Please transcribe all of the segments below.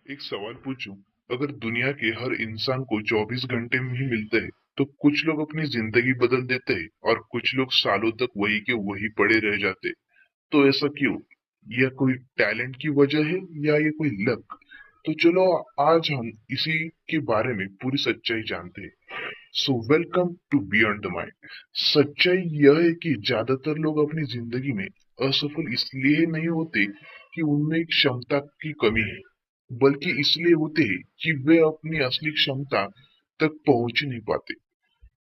एक सवाल पूछूं। अगर दुनिया के हर इंसान को 24 घंटे में ही मिलते हैं तो कुछ लोग अपनी जिंदगी बदल देते हैं और कुछ लोग सालों तक वही के वही पड़े रह जाते हैं। तो ऐसा क्यों? यह कोई टैलेंट की वजह है या ये कोई लक? तो चलो आज हम इसी के बारे में पूरी सच्चाई जानते हैं। So welcome to beyond the mind. सच्चाई यह है कि ज्यादातर लोग अपनी जिंदगी में असफल इसलिए नहीं होते कि उनमें एक क्षमता की कमी है, बल्कि इसलिए होते हैं कि वे अपनी असली क्षमता तक पहुंच नहीं पाते।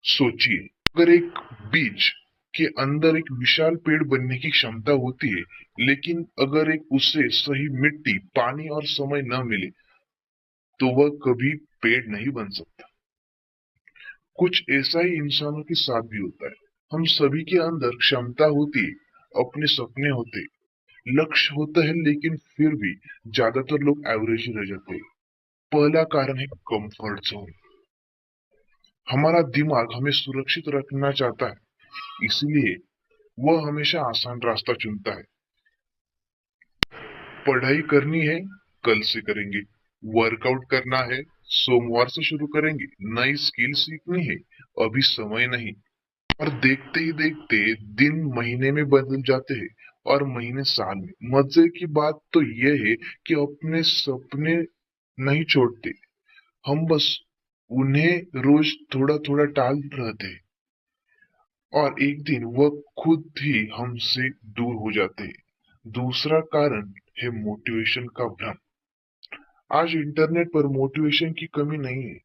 सोचिए, अगर एक बीज के अंदर एक विशाल पेड़ बनने की क्षमता होती है, लेकिन अगर एक उसे सही मिट्टी, पानी और समय न मिले तो वह कभी पेड़ नहीं बन सकता। कुछ ऐसा ही इंसानों के साथ भी होता है। हम सभी के अंदर क्षमता होती है, अपने सपने होते, लक्ष्य होता है, लेकिन फिर भी ज्यादातर लोग एवरेज ही रह जाते हैं। पहला कारण है कंफर्ट जोन। हमारा दिमाग हमें सुरक्षित रखना चाहता है, इसलिए वह हमेशा आसान रास्ता चुनता है। पढ़ाई करनी है, कल से करेंगे। वर्कआउट करना है, सोमवार से शुरू करेंगे। नई स्किल सीखनी है, अभी समय नहीं। और देखते ही देखते दिन महीने में बदल जाते हैं और महीने साल में। मजे की बात तो यह है कि अपने सपने नहीं छोड़ते, हम बस उन्हें रोज थोड़ा थोड़ा टाल रहते हैं और एक दिन वह खुद ही हमसे दूर हो जाते हैं। दूसरा कारण है मोटिवेशन का भ्रम। आज इंटरनेट पर मोटिवेशन की कमी नहीं है,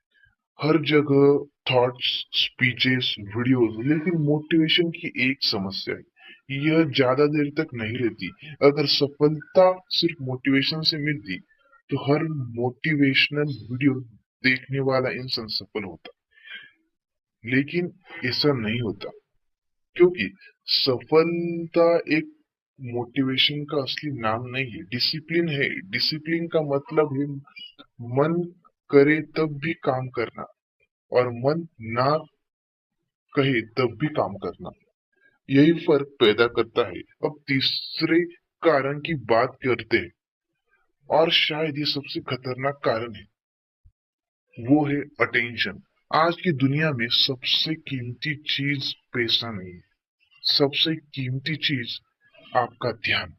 हर जगह थॉट्स, स्पीचेस, वीडियोस। लेकिन मोटिवेशन की एक समस्या है, यह ज्यादा देर तक नहीं रहती। अगर सफलता सिर्फ मोटिवेशन से मिलती तो हर मोटिवेशनल वीडियो देखने वाला इंसान सफल होता, लेकिन ऐसा नहीं होता। क्योंकि सफलता एक मोटिवेशन का असली नाम नहीं है, डिसिप्लिन है। डिसिप्लिन का मतलब है मन करे तब भी काम करना और मन ना कहे तब भी काम करना। यही फर्क पैदा करता है। अब तीसरे कारण की बात करते हैं, और शायद ये सबसे खतरनाक कारण है, वो है अटेंशन। आज की दुनिया में सबसे कीमती चीज पैसा नहीं है, सबसे कीमती चीज आपका ध्यान।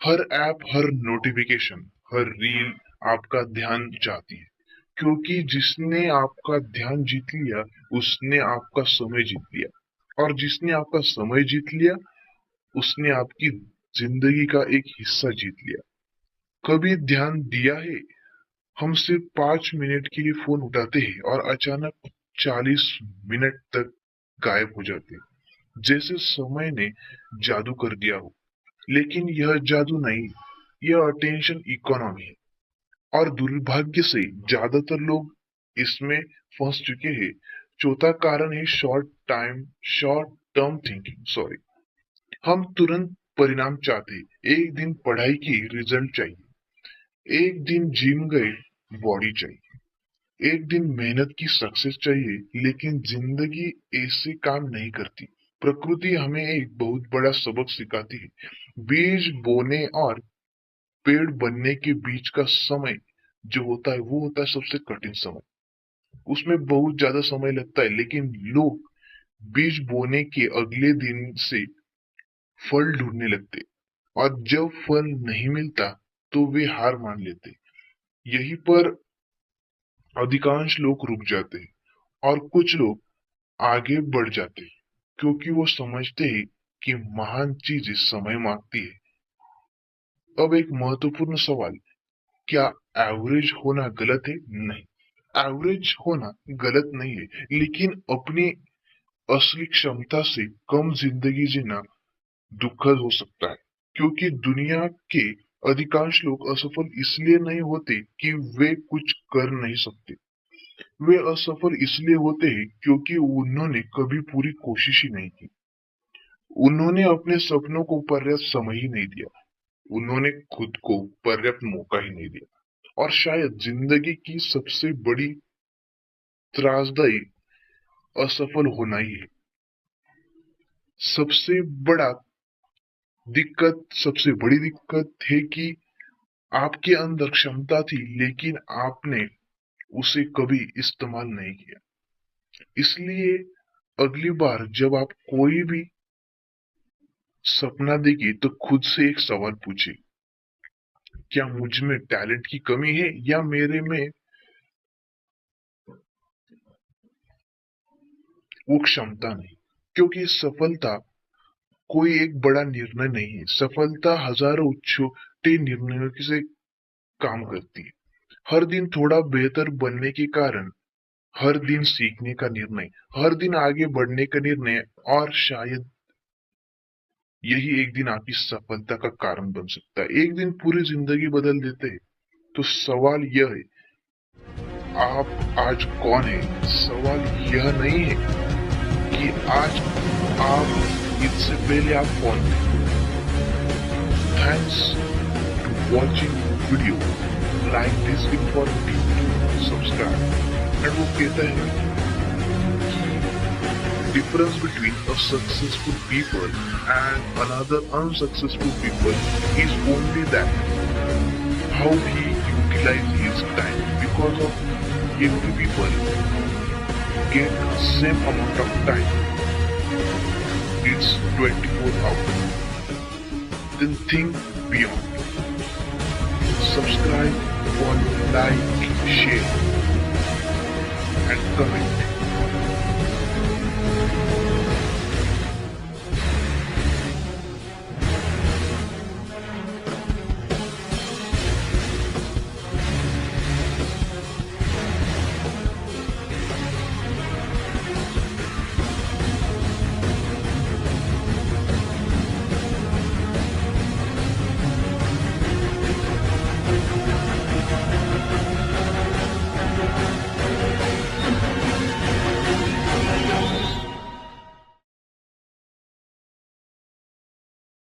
हर ऐप, हर नोटिफिकेशन, हर रील आपका ध्यान चाहती है, क्योंकि जिसने आपका ध्यान जीत लिया उसने आपका समय जीत लिया, और जिसने आपका समय जीत लिया उसने आपकी जिंदगी का एक हिस्सा जीत लिया। कभी ध्यान दिया है, हम सिर्फ 5 मिनट के लिए फोन उठाते हैं और अचानक 40 मिनट तक गायब हो जाते हैं, जैसे समय ने जादू कर दिया हो। लेकिन यह जादू नहीं, यह अटेंशन इकोनॉमी है, और दुर्भाग्य से ज्यादातर लोग इसमें फंस चुके हैं। चौथा कारण है शॉर्ट टर्म थिंकिंग। सॉरी, हम तुरंत परिणाम चाहते, एक दिन पढ़ाई की रिजल्ट चाहिए, एक दिन जिम गए बॉडी चाहिए, एक दिन मेहनत की सक्सेस चाहिए। लेकिन जिंदगी ऐसे काम नहीं करती। प्रकृति हमें एक बहुत बड़ा सबक सिखाती है। बीज बोने और पेड़ बनने के बीच का समय जो होता है वो होता है सबसे कठिन समय। उसमें बहुत ज्यादा समय लगता है, लेकिन लोग बीज बोने के अगले दिन से फल ढूंढने लगते, और जब फल नहीं मिलता तो वे हार मान लेते। यहीं पर अधिकांश लोग रुक जाते हैं और कुछ लोग आगे बढ़ जाते हैं, क्योंकि वो समझते हैं कि महान चीजें समय मांगती है। अब एक महत्वपूर्ण सवाल, क्या एवरेज होना गलत है? नहीं, एवरेज होना गलत नहीं है, लेकिन अपनी असली क्षमता से कम जिंदगी जीना दुखद हो सकता है। क्योंकि दुनिया के अधिकांश लोग असफल इसलिए नहीं होते कि वे कुछ कर नहीं सकते, वे असफल इसलिए होते हैं क्योंकि उन्होंने कभी पूरी कोशिश ही नहीं की। उन्होंने अपने सपनों को पर्याप्त समय ही नहीं दिया, उन्होंने खुद को पर्याप्त मौका ही नहीं दिया। और शायद जिंदगी की सबसे बड़ी त्रासदाई असफल होना ही है। सबसे बड़ा सबसे बड़ी दिक्कत है कि आपके अंदर क्षमता थी, लेकिन आपने उसे कभी इस्तेमाल नहीं किया। इसलिए अगली बार जब आप कोई भी सपना देखिए तो खुद से एक सवाल पूछिए, क्या मुझ में टैलेंट की कमी है या मेरे में वो क्षमता नहीं? क्योंकि सफलता कोई एक बड़ा निर्णय नहीं है, सफलता हजारों छोटे निर्णयों से काम करती है। हर दिन थोड़ा बेहतर बनने के कारण, हर दिन सीखने का निर्णय, हर दिन आगे बढ़ने का निर्णय, और शायद यही एक दिन आपकी सफलता का कारण बन सकता है। एक दिन पूरी जिंदगी बदल देते हैं। तो सवाल यह है, आप आज कौन है? सवाल यह नहीं है कि आज आप, इससे पहले आप कौन थे। Thanks to watching video, like this informative, subscribe. And वो कहता है difference between a successful people and another unsuccessful people is only that how he utilizes his time, because of every people get same amount of time. It's 24 hours. Then think beyond. Subscribe, follow, like, share and comment.